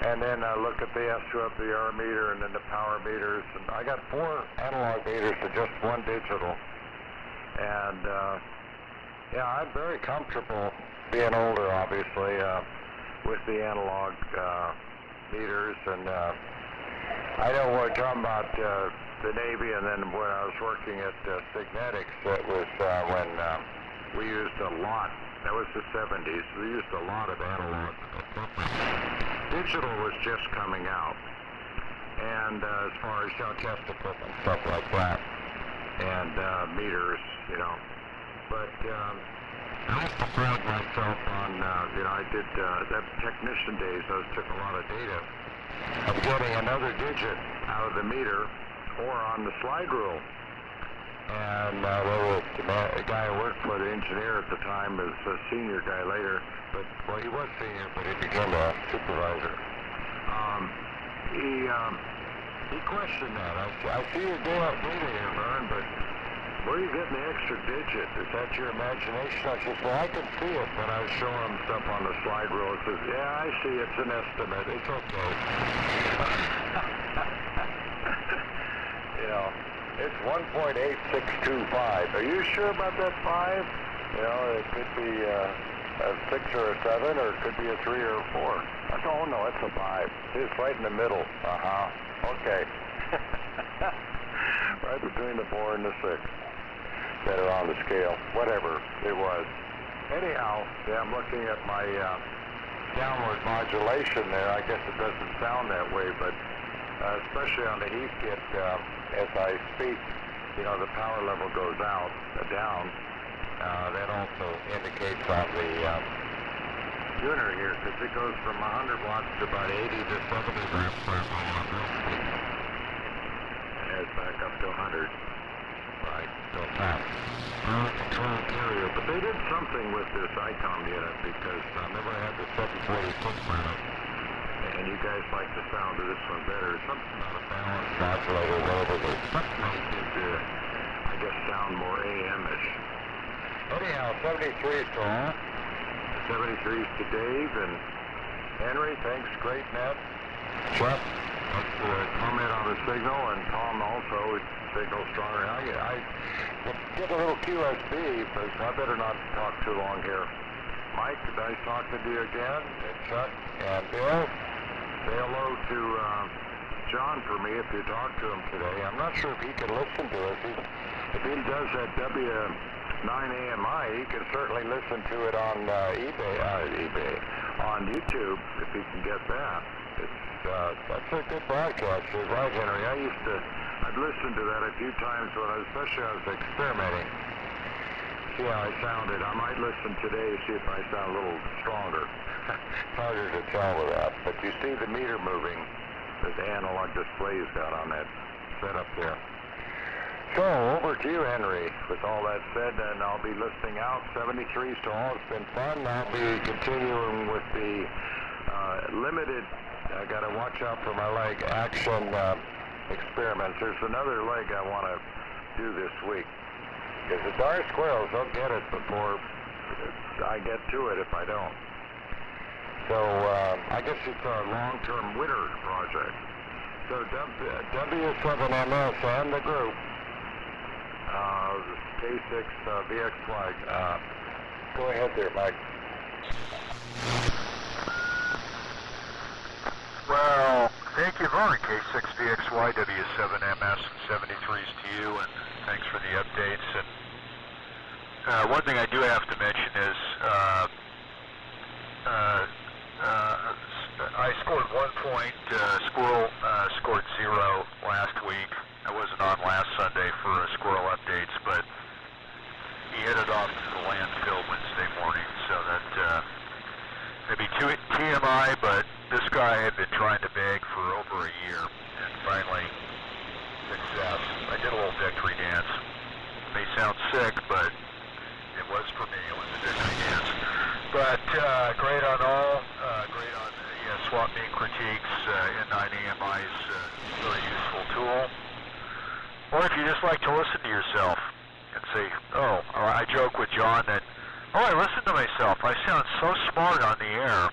And then I look at the SWR meter and then the power meters. And I got 4 analog meters to just 1 digital. And I'm very comfortable being older, obviously, with the analog meters. And I know we're talking about the Navy, and then when I was working at Signetics, it was when we used a lot. That was the 70s. We used a lot of analog equipment. digital was just coming out. And as far as test equipment, stuff like that, and meters, you know. But I have to pride myself on, I did that technician days. Those took a lot of data of getting another digit out of the meter or on the slide rule. And the guy who worked for the engineer at the time is a senior guy later, but well, he was senior, but he became a supervisor. He questioned that. I see your data here, Vern, but where are you getting the extra digit? Is that your imagination? I said, well, I can see it, but I was showing him stuff on the slide rule. He says, yeah, I see, it's an estimate. It's okay. You know, it's 1.8625. Are you sure about that 5? You know, it could be a 6 or a 7, or it could be a 3 or a 4. I said, oh, no, it's a 5. It's right in the middle. Okay. Right between the 4 and the 6. That are on the scale. Whatever it was. Anyhow, yeah, I'm looking at my downward modulation there. I guess it doesn't sound that way, but especially on the heat kit, as I speak, you know, the power level goes down. That also indicates on the tuner here, because it goes from 100 watts to about 80 to 70 grams per hour. And it's back up to 100. Right, still fast. Control carrier, but they did something with this ICOM unit, because I remember I had the 746 mounted, and you guys like the sound of this one better. Something about a balance modulator, whatever it is. Something like it, I guess, sound more AM-ish. Anyhow, 73s to all. 73s to Dave and Henry. Thanks, great net. Chuck, let's comment on the signal, and Tom also. Signal stronger. I get a little QSB, but I better not talk too long here. Mike, nice talking to you again, and Chuck, and Bill. Say hello to John for me if you talk to him today. I'm not sure if he can listen to us. If he does that W9AMI, he can certainly listen to it on on YouTube if he can get that. That's a good broadcast. You're right, Henry. I've listened to that a few times especially when I was experimenting. See how I sounded. I might listen today, see if I sound a little stronger. It's harder to tell with that. But you see the meter moving that the analog display's got on that setup there. So, over to you, Henry. With all that said, and I'll be listening out. 73s to all. It's been fun. I'll be continuing with the limited, I got to watch out for my leg, action experiments. There's another leg I want to do this week, because the darn squirrels, they'll get it before I get to it if I don't. So I guess it's a long-term winter project. So W7MS and the group, K6 VX flag. Go ahead there, Mike. Well, thank you, Vern. K6VXY, W7MS, 73s to you, and thanks for the updates. And one thing I do have to mention is I scored 1 point. Squirrel scored 0 last week. I wasn't on last Sunday for squirrel updates, but he headed off to the landfill Wednesday morning, so that maybe TMI, but this guy had been trying to beg for over a year, and finally, success. I did a little victory dance. It may sound sick, but it was for me. It was a victory dance. But great on all. Great on the swap meet critiques. N9AMI is a very useful tool. Or if you just like to listen to yourself and say, oh, I joke with John that, oh, I listen to myself. I sound so smart on the air.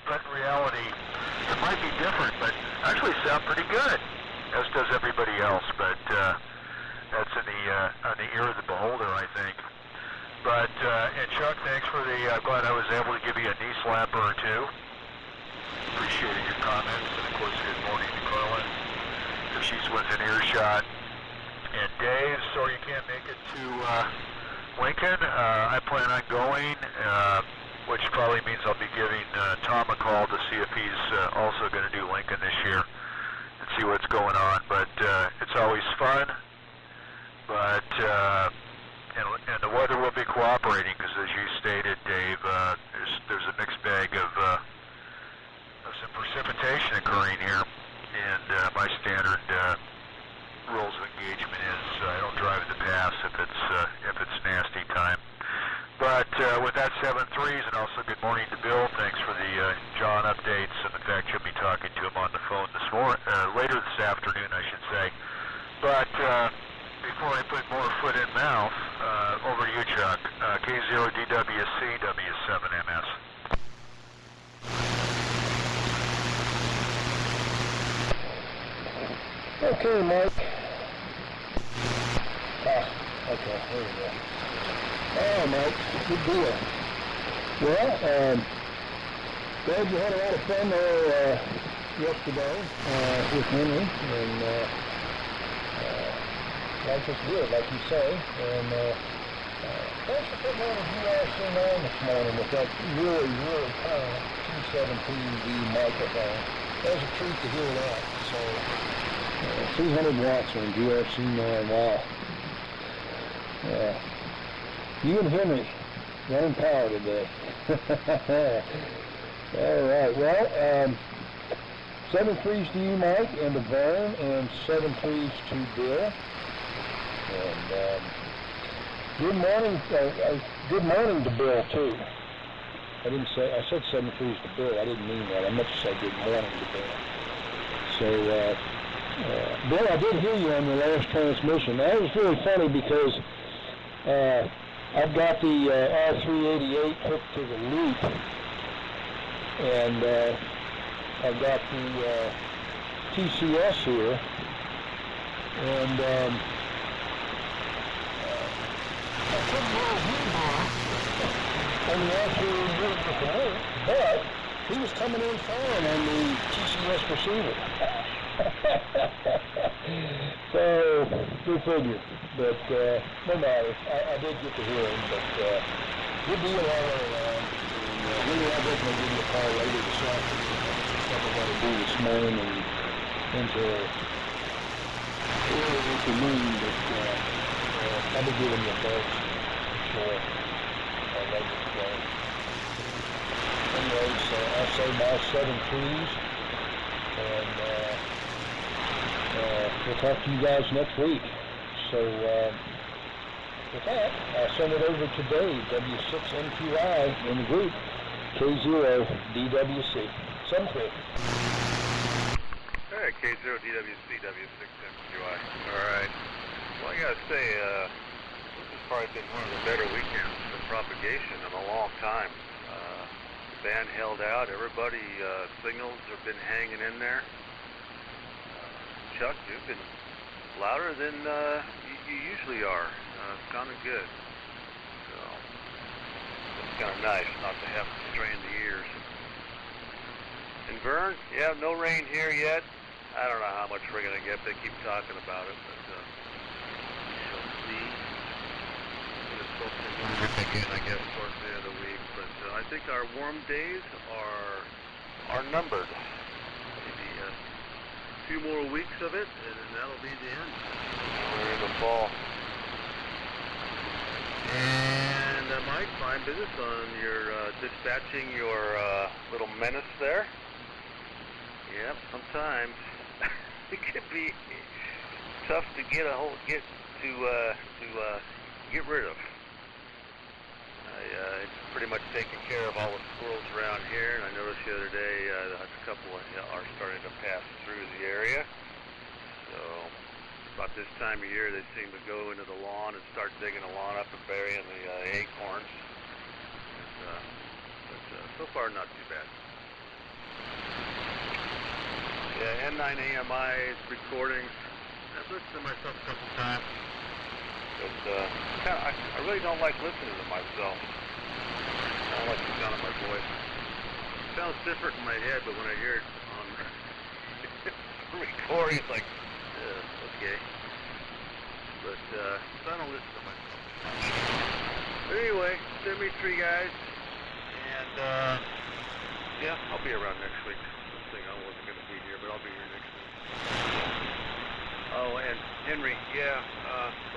But in reality, it might be different, but actually sound pretty good, as does everybody else. But that's on the ear of the beholder, I think. But, and Chuck, thanks for the, glad I was able to give you a knee slapper or two. Appreciated your comments, and of course, good morning to Carla, if she's within earshot. And Dave, sorry you can't make it to Lincoln. I plan on going. which probably means I'll be giving Tom a call to see if he's also going to do Lincoln this year and see what's going on. But it's always fun. But and the weather will be cooperating because, as you stated, Dave, there's a mixed bag of some precipitation occurring here, and my standard rules of engagement is I don't drive in the pass if it's nasty time. But with that 7-3s, and also good morning to Bill. Thanks for the John updates, and in fact, you'll be talking to him on the phone later this afternoon, I should say. But before I put more foot in mouth, over to you, Chuck. K0DWC W7MS. Okay, Mike. Okay, there we go. Oh, Mike, good deal. Well, glad you had a lot of fun there yesterday with Henry, and life is good, like you say. And thanks for putting on a WA7YBS this morning with that really, really kind of 217V microphone. That was a treat to hear that. So, 300 watts on WA7YBS. Wow. You and Henry running power today. All right. Well, 7-3s to you, Mike, and to Vern, and 7-3s to Bill. And good morning to Bill too. I said 7-3s to Bill. I didn't mean that. I meant to say good morning to Bill. So, Bill, I did hear you on your last transmission. That was really funny because I've got the R388 hooked to the loop, and I've got the TCS here, and I couldn't really hear him on the R388 with the loop, but he was coming in fine on the TCS receiver. So, good figure, but no matter. I did get to hear him, but good deal all the way around. And really, I'll definitely give you a call later this afternoon. Stuff I got to do this morning and into early afternoon, but I'll be giving you a buzz for sure later today. Anyways, I'll say my 7-3s, and we'll talk to you guys next week. So, with that, I'll send it over to Dave, W6MQI, in the group, K0DWC. 7-3. All right, K0DWC, W6MQI. All right. Well, I got to say, this has probably been one of the better weekends for propagation in a long time. The band held out. Everybody, signals have been hanging in there. Chuck, you've been louder than you usually are. Sounding good. So, it's kind of nice not to have to strain the ears. And Vern, yeah, no rain here yet. I don't know how much we're going to get. They keep talking about it, but we'll see. It's supposed to warm again, I guess, towards the end of the week. But I think our warm days are numbered. Maybe a few more weeks of it, and then that'll be the end. We're in the fall. And Mike, fine business on your dispatching your little menace there. Yep, sometimes it can be tough to get rid of. It's pretty much taking care of all the squirrels around here, and I noticed the other day a couple are starting to pass through the area. So about this time of year, they seem to go into the lawn and start digging the lawn up and burying the acorns. But so far, not too bad. Yeah, N9AMI recordings. I've listened to myself a couple times, but I really don't like listening to myself. I don't like the sound of my voice. It sounds different in my head, but when I hear it on recording, it's like, okay. But I don't listen to myself. But anyway, send me 3 guys, and yeah, I'll be around next week. This thing, I wasn't going to be here, but I'll be here next week. Oh, and Henry, yeah,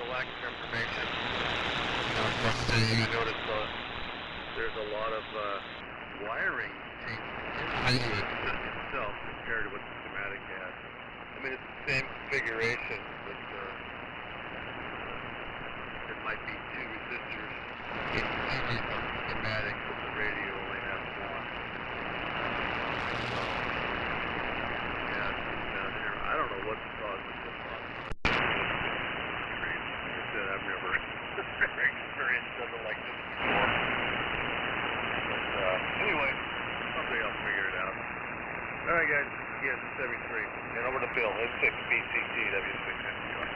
the lack of information. You notice there's a lot of wiring changes in the radio itself compared to what the schematic has. I mean, it's the same configuration, but it might be two resistors in series on the schematic, but the radio only has one. So, yeah, I don't know what the cause of this was. Like I said, I've never experienced something like this before. But anyway, someday I'll figure it out. All right, guys, yes, 73. And over to Bill, it's 6 BCT, W6NCR.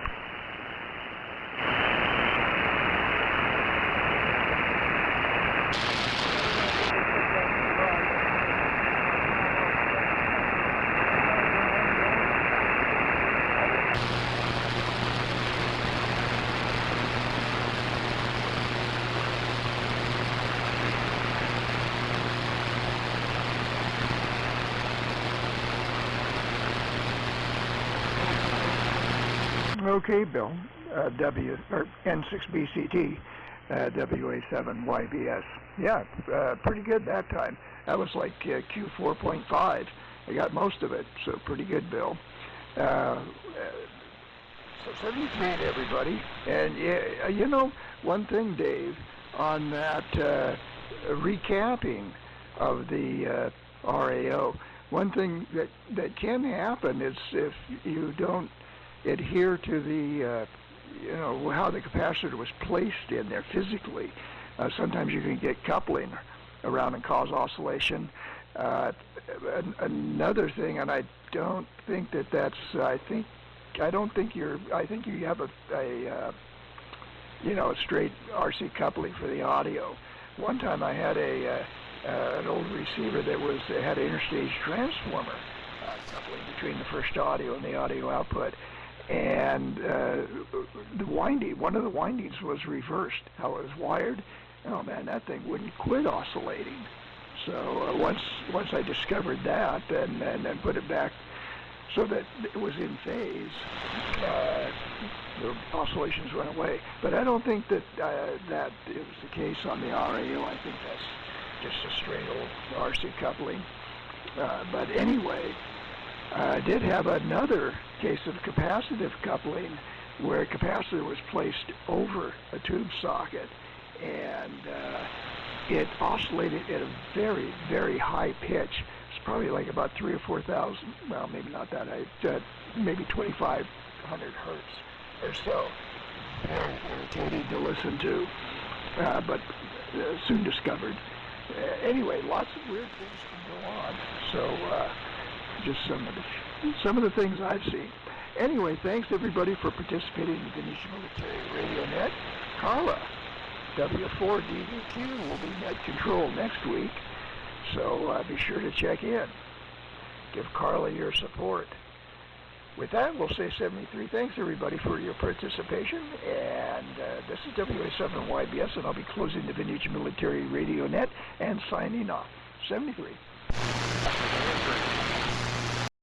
Okay, Bill, N6BCT, WA7YBS. Yeah, pretty good that time. That was like Q4.5. I got most of it, so pretty good, Bill. So 73 to everybody. And, yeah, you know, one thing, Dave, on that recapping of the RAO, one thing that can happen is if you don't adhere to the, you know, how the capacitor was placed in there physically. Sometimes you can get coupling around and cause oscillation. Another thing, and I don't think that's, I think you have a you know, a straight RC coupling for the audio. One time I had an old receiver that had an interstage transformer coupling between the first audio and the audio output. And one of the windings was reversed, how it was wired. Oh man, that thing wouldn't quit oscillating. So once I discovered that and then put it back so that it was in phase, the oscillations went away. But I don't think that that is the case on the RAO. I think that's just a straight old RC coupling. But anyway, I did have another case of capacitive coupling where a capacitor was placed over a tube socket and it oscillated at a very, very high pitch. It's probably like about 3,000 or 4,000, well, maybe not that high, maybe 2,500 hertz or so. Very irritating to listen to, but soon discovered. Anyway, lots of weird things can go on. So, just some of the things I've seen. Anyway, thanks everybody for participating in the Vintage Military Radio Net. Carla, W4DVQ will be net control next week, so be sure to check in. Give Carla your support. With that, we'll say 73. Thanks everybody for your participation, and this is WA7YBS, and I'll be closing the Vintage Military Radio Net and signing off. 73.